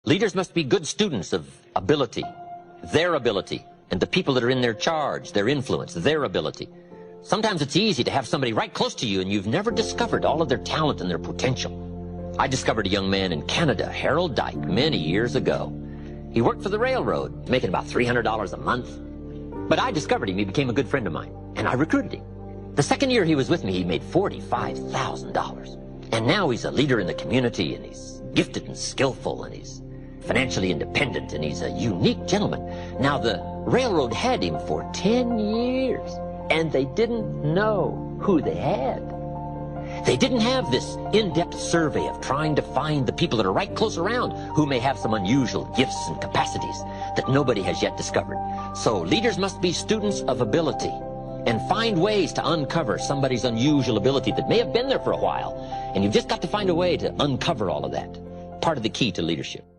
Leaders must be good students of ability, their ability, and the people that are in their charge, their influence, their ability. Sometimes it's easy to have somebody right close to you and you've never discovered all of their talent and their potential. I discovered a young man in Canada, Harold Dyke, many years ago. He worked for the railroad, making about $300 a month. But I discovered him. He became a good friend of mine, and I recruited him. The second year he was with me, he made $45,000. And now he's a leader in the community, and he's gifted and skillful, and he's financially independent, and he's a unique gentleman. Now, the railroad had him for 10 years, and they didn't know who they had. They didn't have this in-depth survey of trying to find the people that are right close around who may have some unusual gifts and capacities that nobody has yet discovered. So leaders must be students of ability and find ways to uncover somebody's unusual ability that may have been there for a while. And you've just got to find a way to uncover all of that. Part of the key to leadership.